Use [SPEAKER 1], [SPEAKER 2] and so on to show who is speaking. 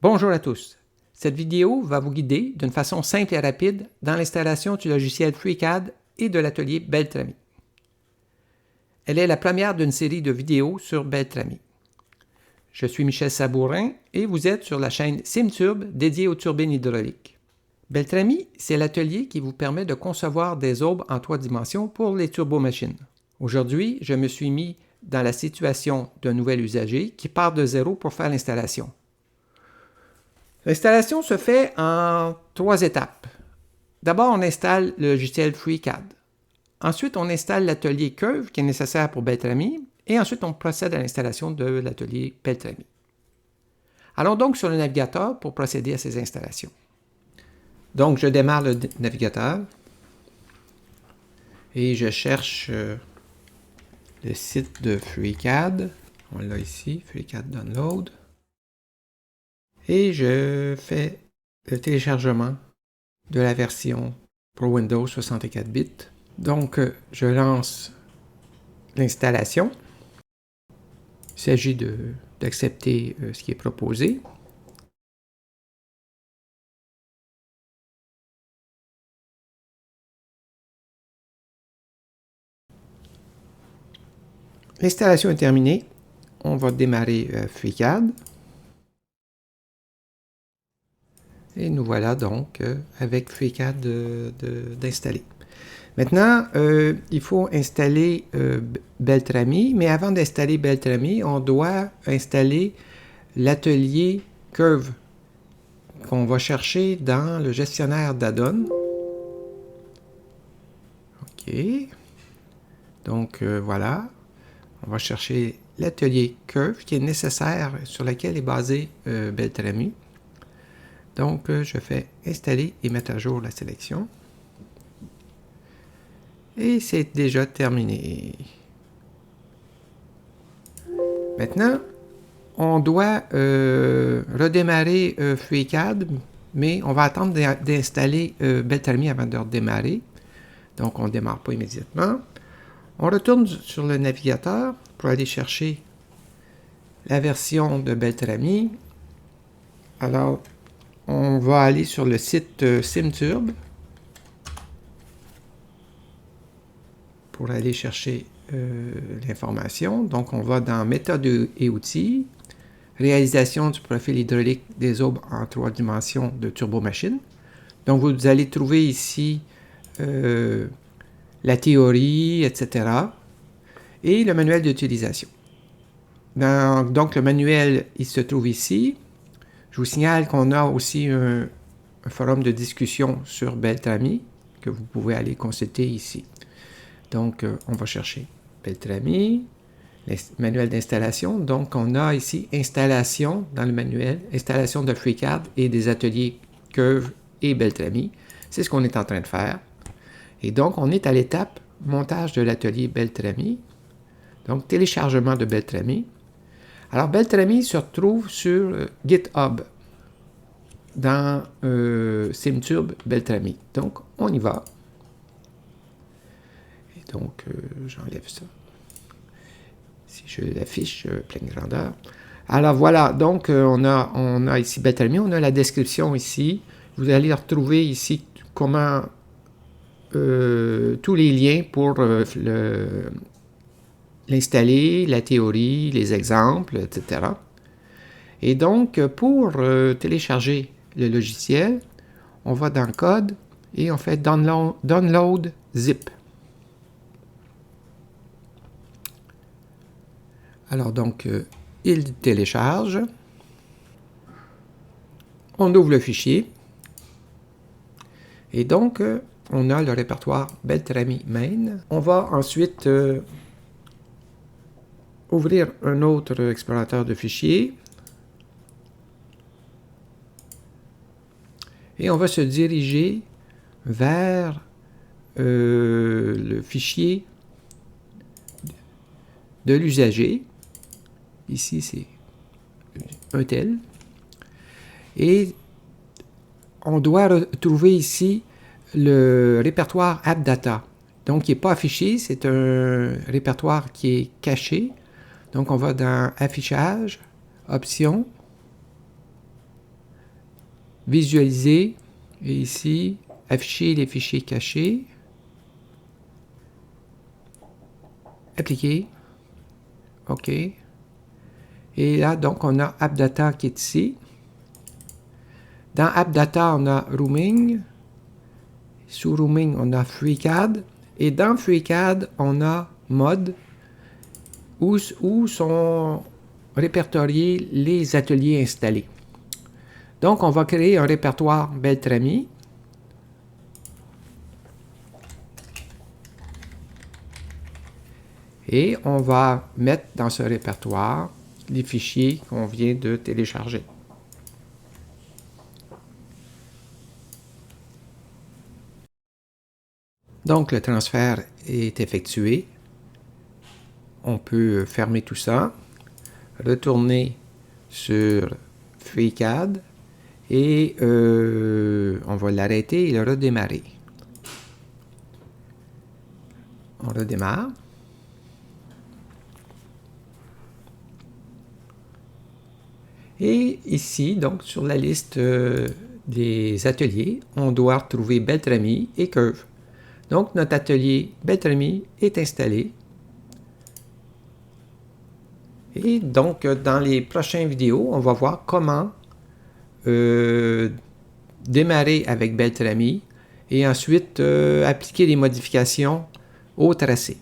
[SPEAKER 1] Bonjour à tous. Cette vidéo va vous guider d'une façon simple et rapide dans l'installation du logiciel FreeCAD et de l'atelier Beltrami. Elle est la première d'une série de vidéos sur Beltrami. Je suis Michel Sabourin et vous êtes sur la chaîne SimTurb dédiée aux turbines hydrauliques. Beltrami, c'est l'atelier qui vous permet de concevoir des aubes en 3 dimensions pour les turbomachines. Aujourd'hui, je me suis mis dans la situation d'un nouvel usager qui part de zéro pour faire l'installation. L'installation se fait en 3 étapes. D'abord, on installe le logiciel FreeCAD. Ensuite, on installe l'atelier Curve qui est nécessaire pour Beltrami. Et ensuite, on procède à l'installation de l'atelier Beltrami. Allons donc sur le navigateur pour procéder à ces installations. Donc, je démarre le navigateur et je cherche le site de FreeCAD. On l'a ici, FreeCAD Download. Et je fais le téléchargement de la version pour Windows 64 bits. Donc, je lance l'installation. Il s'agit d'accepter ce qui est proposé. L'installation est terminée. On va démarrer FreeCAD. Et nous voilà donc avec FreeCAD d'installer. Maintenant, il faut installer Beltrami, mais avant d'installer Beltrami, on doit installer l'atelier Curve qu'on va chercher dans le gestionnaire d'add-on. OK. Donc, voilà. On va chercher l'atelier Curve qui est nécessaire, sur lequel est basé Beltrami. Donc, je fais installer et mettre à jour la sélection. Et c'est déjà terminé. Maintenant, on doit redémarrer FreeCAD, mais on va attendre d'installer Beltrami avant de redémarrer. Donc, on ne démarre pas immédiatement. On retourne sur le navigateur pour aller chercher la version de Beltrami. Alors, on va aller sur le site SimTurb pour aller chercher l'information. Donc, on va dans Méthodes et outils, réalisation du profil hydraulique des aubes en 3 dimensions de turbomachine. Donc, vous allez trouver ici la théorie, etc. et le manuel d'utilisation. Donc, le manuel, il se trouve ici. Je vous signale qu'on a aussi un forum de discussion sur Beltrami que vous pouvez aller consulter ici. Donc, on va chercher Beltrami, manuel d'installation. Donc, on a ici installation dans le manuel, installation de FreeCAD et des ateliers Curve et Beltrami. C'est ce qu'on est en train de faire. Et donc, on est à l'étape montage de l'atelier Beltrami. Donc, téléchargement de Beltrami. Alors, Beltrami se retrouve sur GitHub dans SimTurb Beltrami. Donc, on y va. Et donc, j'enlève ça. Si je l'affiche pleine grandeur. Alors, voilà. Donc, on a ici Beltrami. On a la description ici. Vous allez retrouver ici comment tous les liens pour l'installer, la théorie, les exemples, etc. Et donc, pour télécharger le logiciel, on va dans Code et on fait Download Zip. Alors donc, il télécharge. On ouvre le fichier. Et donc, on a le répertoire Beltrami Main. On va ensuite ouvrir un autre explorateur de fichiers. Et on va se diriger vers le fichier de l'usager. Ici, c'est un tel. Et on doit retrouver ici le répertoire AppData. Donc, il n'est pas affiché, c'est un répertoire qui est caché. Donc, on va dans Affichage, Options, visualiser, et ici, afficher les fichiers cachés, appliquer, OK. Et là, donc, on a AppData qui est ici. Dans AppData, on a Rooming. Sous Rooming, on a FreeCAD. Et dans FreeCAD, on a Mode, où sont répertoriés les ateliers installés. Donc, on va créer un répertoire Beltrami. Et on va mettre dans ce répertoire les fichiers qu'on vient de télécharger. Donc, le transfert est effectué. On peut fermer tout ça, retourner sur FreeCAD et on va l'arrêter et le redémarrer. On redémarre. Et ici, donc, sur la liste des ateliers, on doit retrouver Beltrami et Curve. Donc, notre atelier Beltrami est installé. Et donc, dans les prochaines vidéos, on va voir comment démarrer avec Beltrami et ensuite appliquer les modifications au tracé.